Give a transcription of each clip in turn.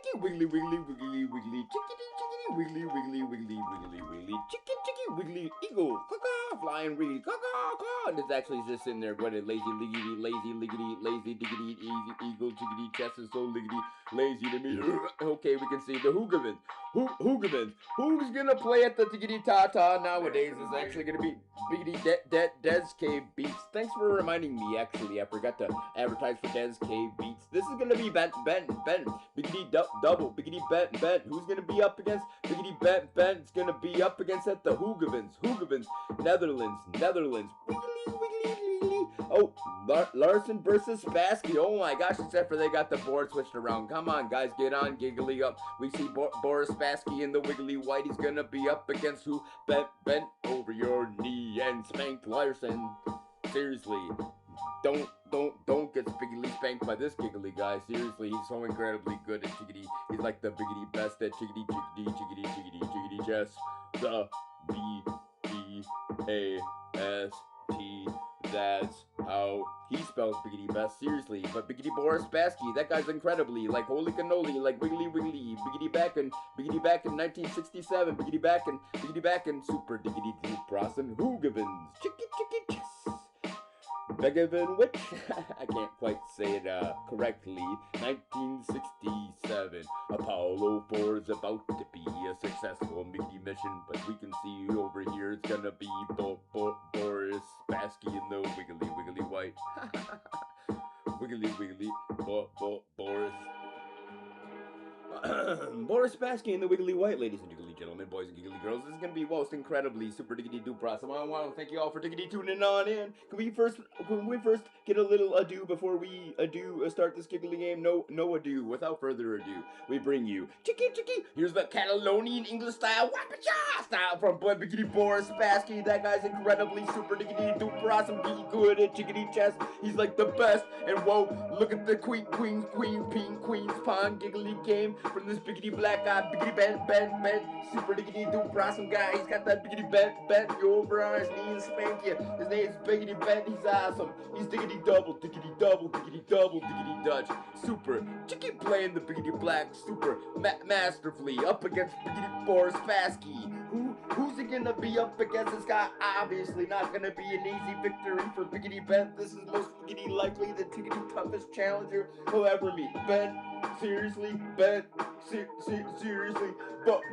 chicky, wiggly, wiggly, wiggly, wiggly, chickity, chickity, wiggly, wiggly, wiggly, wiggly, wiggly, chicky, chicky, wiggly, eagle, caw, flying reed, caw, caw. And it's actually just in there, but lazy, liggity, lazy, liggity, lazy, diggity, easy, eagle, chickity, chest is so liggity, lazy to me. Okay, we can see the Hoogovens. Hoogovens. Who's gonna play at the tiggity ta-ta nowadays is actually gonna be biggity dezk beats. Thanks for reminding me, actually. I forgot to advertise for dezk beats. This is gonna be Ben. Biggity double. Biggity Ben. Who's gonna be up against? Biggity Ben. It's gonna be up against at the Hoogovens. Netherlands. Oh, Larson versus Spassky. Oh my gosh, except for they got the board switched around. Come on, guys, get on, giggly up. We see Boris Spassky in the wiggly white. He's gonna be up against who? Bent over your knee and spanked Larson. Seriously, don't get spiggly spanked by this giggly guy. Seriously, he's so incredibly good at chickadee. He's like the biggity best at chickadee chess. The B-E-A-S-T. That's how he spells biggity best, seriously. But biggity Boris Spassky, that guy's incredibly, like holy cannoli, like wiggly, biggity back in 1967, biggity back and super diggity deep Larsen, Hoogovens, chicky chess. Beverwijk, I can't quite say it correctly. 1967. Apollo 4 is about to be a successful mission, but we can see over here it's gonna be Boris Spassky in the wiggly white. wiggly, Boris. Boris Spassky in the wiggly white, ladies and gentlemen, boys and giggly girls. This is gonna be most incredibly super diggity duper awesome. I want to thank you all for diggity tuning on in. Can we first get a little ado before we start this giggly game? No ado. Without further ado, we bring you chicky. Here's the Catalonian English style wapacha style from biggity Boris Spassky. That guy's incredibly super diggity duper awesome. Be good at chickadee chess. He's like the best. And whoa, look at the queen's pawn giggly game from this biggity black guy, biggity Ben, super diggity duper awesome guy. He's got that biggity Ben, you over on his knee and spank you. His name's Biggity Ben, he's awesome. He's diggity double, diggity Dutch. Super chicky playing the biggity black super masterfully up against biggity Boris Spassky. Who's he gonna be up against? This guy obviously not gonna be an easy victory for biggity Ben. This is most biggity likely the tiggity toughest challenger he'll ever meet. Ben, seriously, but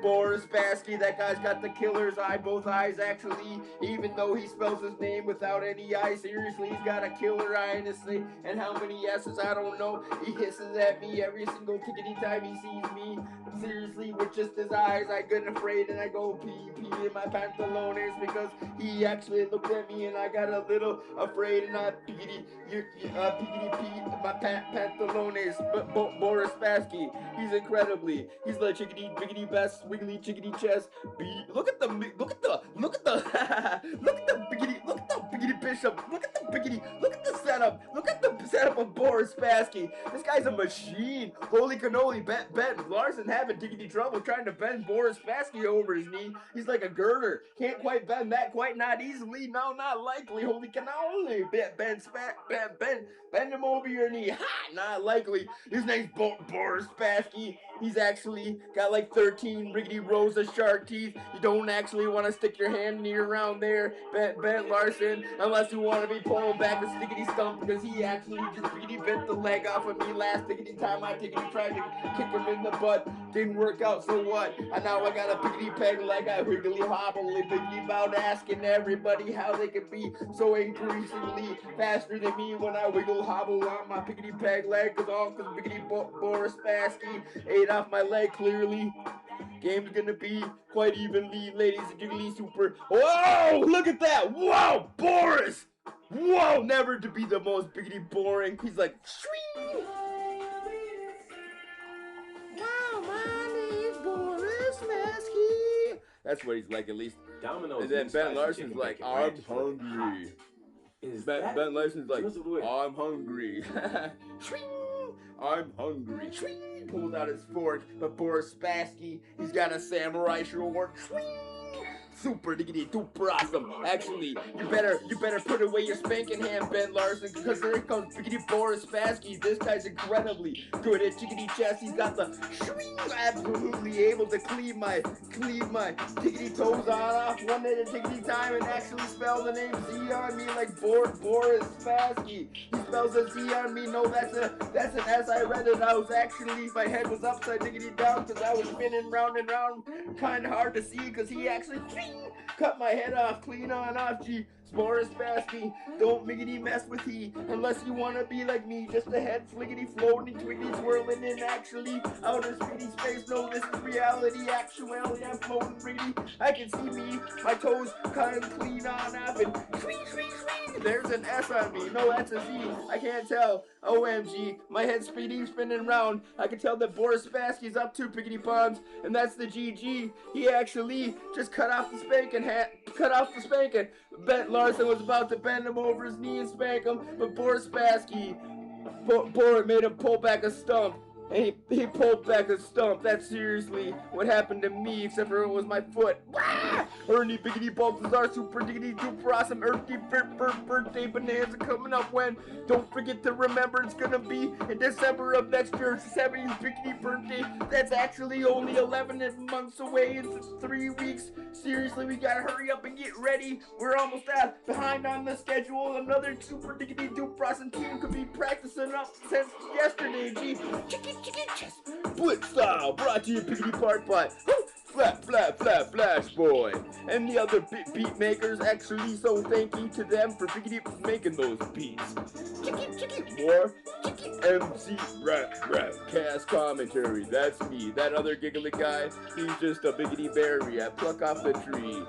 Boris Spassky, that guy's got the killer's eye, both eyes actually, even though he spells his name without any eye. Seriously, he's got a killer eye in his name, and how many S's, I don't know. He hisses at me every single tickety time he sees me. Seriously, with just his eyes, I get afraid and I go pee in my pantalones because he actually looked at me and I got a little afraid and I pee my pantalones. But Boris Spassky, he's incredibly, he's the biggity best wiggly chickadee chess. Look at the biggity bishop. Look at the setup of Boris Spassky. This guy's a machine. Holy cannoli, Ben Larson having diggity trouble trying to bend Boris Spassky over his knee. He's like a girder. Can't quite bend that, quite not easily. No, not likely. Holy cannoli, bend him over your knee. Ha, not likely. His name's Boris Spassky. He's actually got like 13 riggedy rows of shark teeth. You don't actually want to stick your hand near around there, Ben Larson, unless you want to be pulling back a stickety stump, because he actually just riggedy bent the leg off of me last tickety time I tried to kick him in the butt. Didn't work out, so what? And now I got a piggity peg leg, I wiggly hobble, biggity about asking everybody how they could be so increasingly faster than me when I wiggle hobble on my piggity peg leg, cause biggity Boris Spassky ate off my leg clearly. Game's gonna be quite evenly, ladies and jiggly super. Whoa, look at that! Whoa, Boris! Whoa, never to be the most biggity boring. He's like, shwing! Wow, my name's Boris Spassky. That's what he's like, at least. Domino's. And then Ben Larson's like, I'm hungry. Ben Larson's like, I'm hungry. Shwing! I'm hungry. Shwing! Pulls out his fork, but Boris Spassky, he's got a samurai sword. Shwing! super diggity duper awesome. Actually, you better put away your spanking hand, Ben Larson, because here comes biggity Boris Spassky. This guy's incredibly good at chickadee chess. He's got the shwing, absolutely able to cleave my tickety toes on off one at a tickety time and actually spell the name Z on me like Boris Spassky. He spells a Z on me. No, that's an S. I read it. I was actually, my head was upside diggity down because I was spinning round and round. Kind of hard to see because he actually cut my head off clean on off. Gee, Boris Spassky, don't miggity mess with he unless you want to be like me, just a head fliggity floating, twiggity twirling in actually outer speedy space. No, this is reality, actuality, I'm floating riggity. I can see me, my toes kind of clean on off and swing, swing, swing. There's an S on me. No, that's a Z. I can't tell. OMG, my head's spinning round. I can tell that Boris Spassky's up to piggity ponds, and that's the GG. He actually just cut off the spanking. Larson was about to bend him over his knee and spank him, but Boris Spassky, Boris made him pull back a stump. And he pulled back a stump. That's seriously what happened to me, except for it was my foot. Wah! Ernie biggity bulbs are super diggity duper awesome. Earthy birthday bonanza coming up when. Don't forget to remember it's gonna be in December of next year. It's 70th biggity birthday. That's actually only 11 months away. It's 3 weeks. Seriously, we gotta hurry up and get ready. We're almost behind on the schedule. Another super diggity duper awesome team could be practicing up since yesterday. Gee, chicken chess blitz style, brought to you piggity part by Flash Boy and the other beat makers. Actually, so thank you to them for piggity making those beats. More MC RapCast commentary. That's me. That other giggly guy, he's just a biggity berry I pluck off the tree.